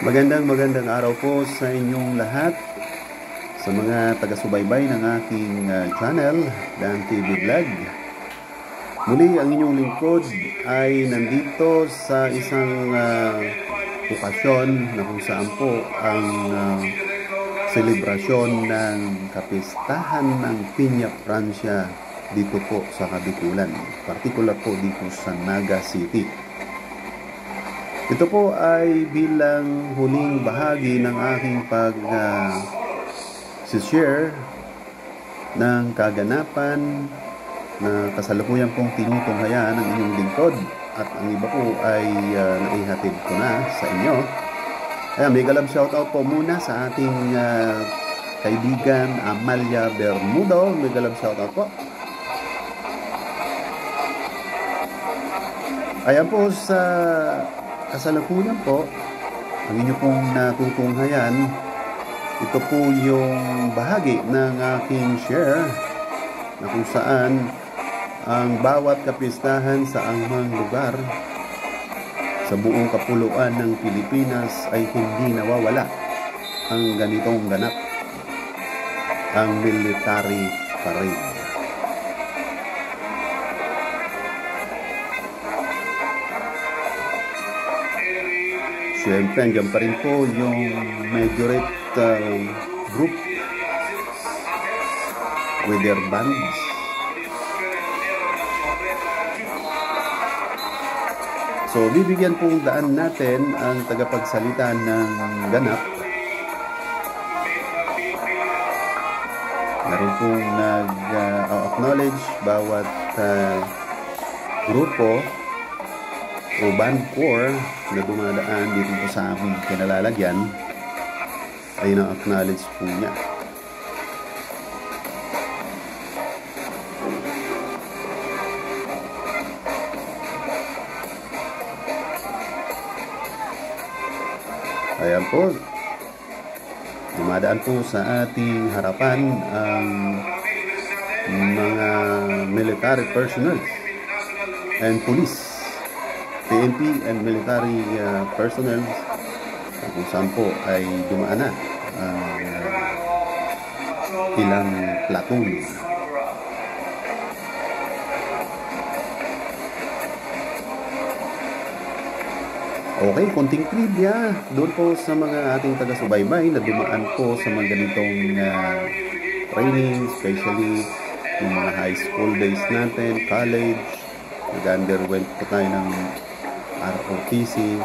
Magandang araw po sa inyong lahat, sa mga taga-subaybay ng aking channel, Dan TV Vlog. Muli ang inyong lingkod ay nandito sa isang okasyon na kung saan po ang selebrasyon ng kapistahan ng Piña Francia dito po sa Kabikulan, partikular po dito sa Naga City. Ito po ay bilang huling bahagi ng aking pag-share ng kaganapan na kasalukuyan pong tinutunghayan ng inyong lingkod, at ang iba po ay naihatid ko na sa inyo. Ayan, may galab shoutout po muna sa ating kaibigan Amalia Bermudo. May galab shoutout po. Ayan po, sa kasalukuyan po, ang inyo pong natutunghayan, ito po yung bahagi ng aking share na kung saan ang bawat kapistahan sa anumang lugar sa buong kapuluan ng Pilipinas ay hindi nawawala ang ganitong ganap, ang military parade. Siyempre, andyan pa rin po yung majorette group with their bands. So, bibigyan pong daan natin ang tagapagsalita ng ganap. Meron pong nag-acknowledge bawat grupo o band corps na dumadaan dito po sa aming kinalalagyan ay na-acknowledge po niya. Ayan po, dumadaan po sa ating harapan ang mga military personnel and police, PNP and military personnel, kung saan po ay dumaan na ilang platoon. Okay, konting trivia doon po sa mga ating taga-subaybay na dumaan po sa mga ganitong training, especially yung mga high school days natin, college, nag-underwent po tayo ng ROTC.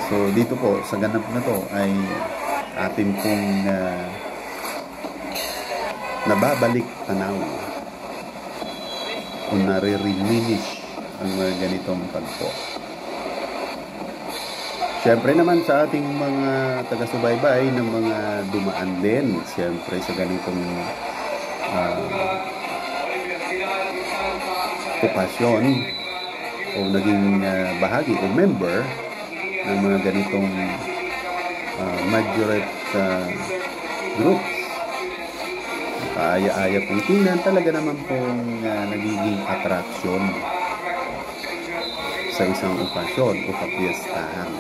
So dito po sa ganap na to ay atin pong nababalik tanaw o nare-reminisce ang mga ganitong tagpo. Siyempre naman sa ating mga taga-subaybay ng mga dumaan din siyempre sa ganitong okasyon o naging bahagi o member ng mga ganitong majorette groups. Kaaya-aya pong tingnan, talaga naman pong nagiging atraksyon sa isang okasyon o kapiyastahan.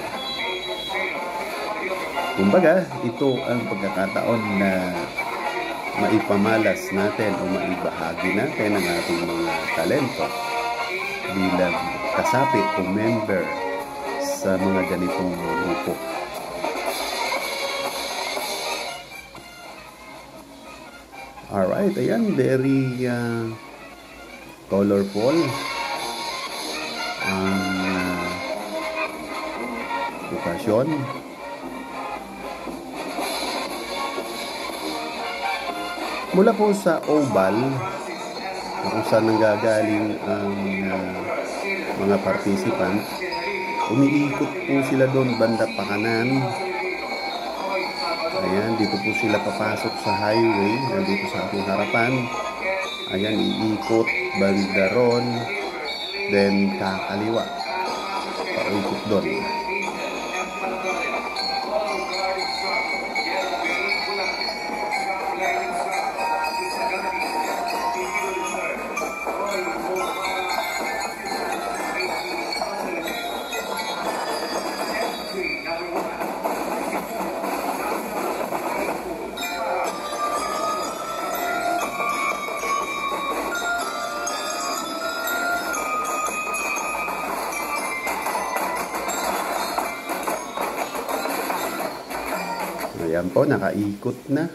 Kumbaga, ito ang pagkakataon na maipamalas natin o maibahagi natin ang ating mga talento bilang kasapi o member sa mga ganitong grupo. Alright, ayan, very colorful ang okasyon. Mula po sa Oval, kung saan nanggagaling ang mga participants, umiikot po sila doon banda pakanan. Ayan, dito po sila papasok sa highway, nandito sa aking harapan. Ayan, iikot banda ron, then kakaliwa, paikot doon. Ayan po, nakaikot na.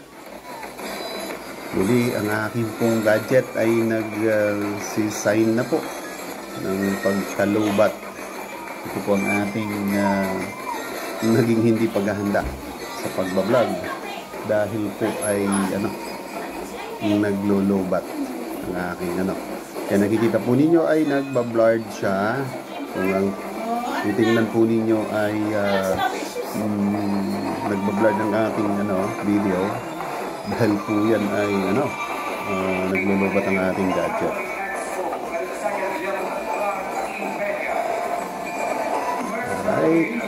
Muli, ang aking pong gadget ay nag-sign na po ng pagkalubat. Ito po ang ating naging hindi paghahanda sa pagbablog dahil po ay naglulubat ang aking Kaya nakikita po ninyo ay nagbablurred siya. Kung ang titingnan po ninyo ay nagbablurred ang ating video dahil po yan ay naglulubat ang ating gadget. Alright.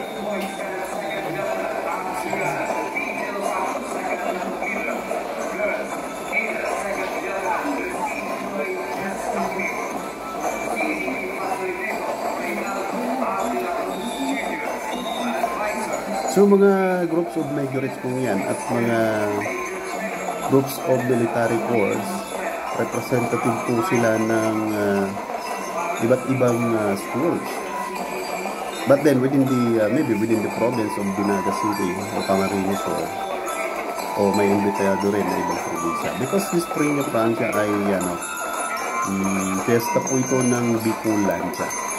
So mga groups of majorates po yan at mga groups of military corps, representative po sila ng iba't ibang schools. But then within the maybe within the province of Dinaga City o Camarines o may imbitado rin na ibang probinsya. Because this Peña Francia ay fiesta po ito ng Bicolanja.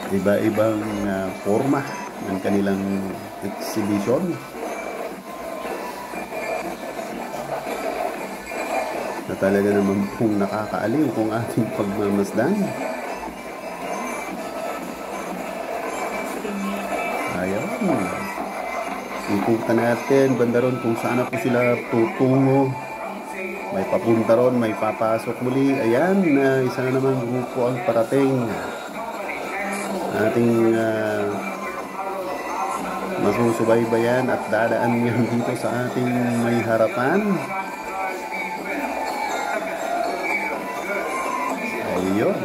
Iba-ibang forma ng kanilang exhibition na talaga naman pong nakakaaliw kung ating pagmamasdan. Ayan, ikutan natin banda ron kung saan na po sila tutungo. May papunta ron, may papasok muli. Ayan, isa na naman grupo ang parating. Ating masusubaybayan at dadaan yan dito sa ating may harapan. Ayun.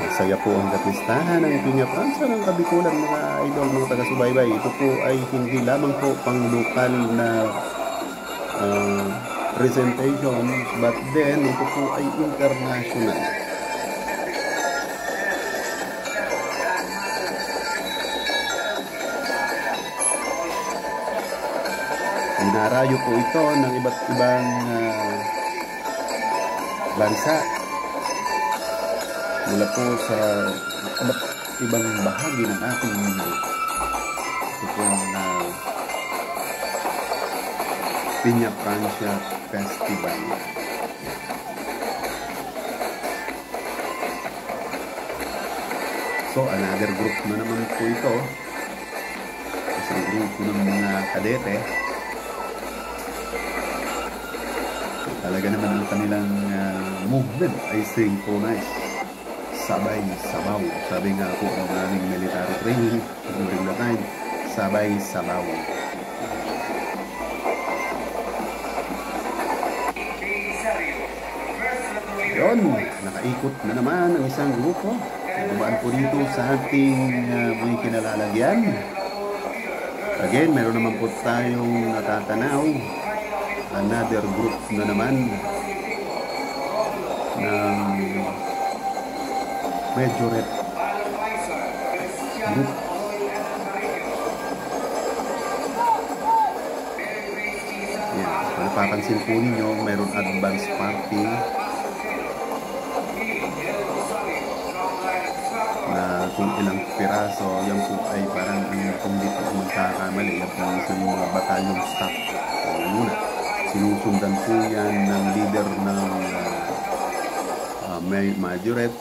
Masaya po ang katistahan ng Peña Francia ng Kabikulan, mga idol, mga taga-subaybay. Ito po ay hindi lamang po pang lokal na presentation, but then ito po ay international. Dinarayo po ito ng iba't ibang bansa mula po sa iba't ibang bahagi ng ating mundo. Ito po ang Peña Francia Festival. So, another group na naman po ito. Isang grupo ng mga kadete. Talaga naman ang kanilang movement ay synchronized. Sabay-sabaw. Sabi nga po ng aming military training during the time, sabay-sabaw. Yun, nakaikot na naman ang isang grupo. Dumaan po dito sa ating may kinalalagyan. Again, meron naman po tayong natatanaw. Another group na naman ng majorette group. Yan, kung napapansin po ninyo, mayroon advance party na kung ilang piraso. Yan po ay parang kung di po magkakamali, yan po isang mga batalyong staff muna. Sinusundan po yan ng leader ng majorette.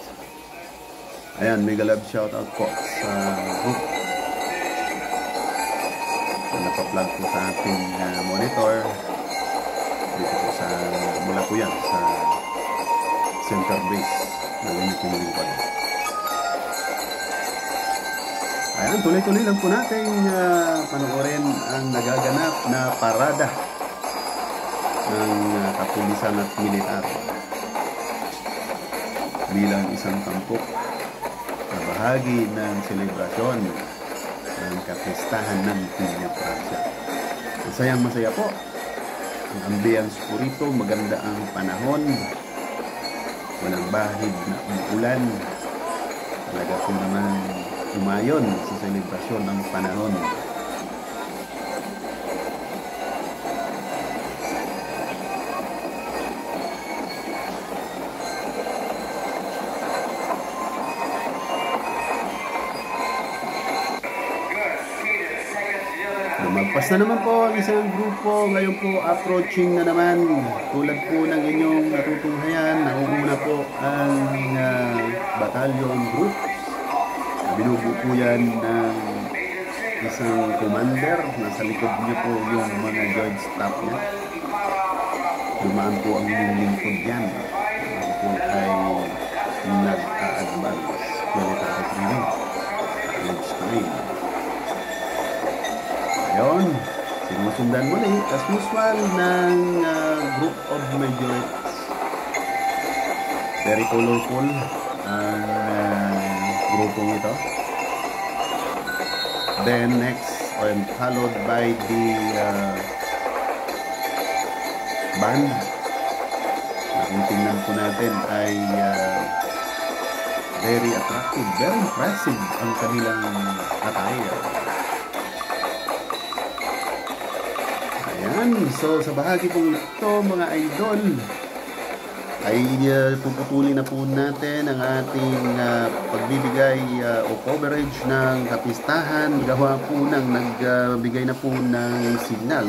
Ayan, mega love shoutout po sa group. Napa-plug po sa ating monitor. Dito po sa, mula po yan sa center base ng Uniting Lingkod. Ayan, tuloy-tuloy lang po natin panoorin ang nagaganap na parada ng kapulisan at militar bilang isang tampok na bahagi ng selebrasyon ng kapistahan ng Pinya Francia. Masayang masaya po ang ambience po rito, maganda ang panahon, walang bahid na umuulan, talaga po naman umayon sa selebrasyon ng panahon. Lumagpas na naman po ang isang grupo. Ngayon po approaching na naman. Tulad po ng inyong natutunghayan, nauuna po ang battalion group. Binubuo po yan ng isang commander. Nasa likod niyo po yung mga joint staff niya. Dumaan po ang inyong lingkod yan. Ako po ay nag-a-advance military training. Age 9. Ayun, sinusundan muli as usual ng group of majorettes. Very colorful ang grupong ito. Then next, and followed by the band. Kung tingnan po natin ay very attractive, very impressive ang kanilang attire. Ayan, so sa bahagi pong ito mga idol ay puputulin na po natin ang ating pagbibigay o coverage ng kapistahan. Gawa po ng nagbigay na po ng signal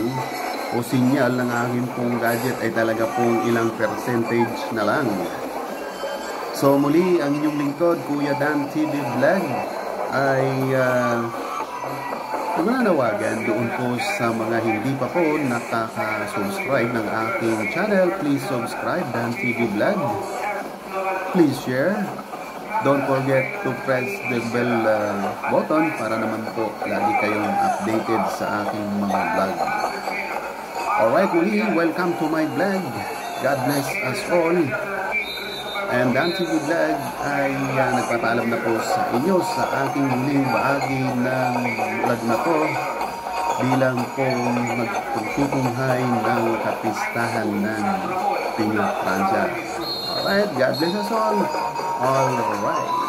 o sinyal ng aking pong gadget ay talaga pong ilang percentage na lang. So muli ang inyong lingkod, Kuya Dan TV Vlog, ay mananawagan doon po sa mga hindi pa po nakaka-subscribe ng aking channel. Please subscribe Dan TV Vlog. Please share. Don't forget to press the bell button para naman po lagi kayong updated sa aking mga vlog. Alright, muli, welcome to my vlog. God bless us all. And Dan TV Vlog ay nagpapaalam na po sa inyo sa aking muling bahagi ng vlog na to bilang po magtutunghay ng kapistahan ng Pinya Francia. Alright, God bless us all. Alright.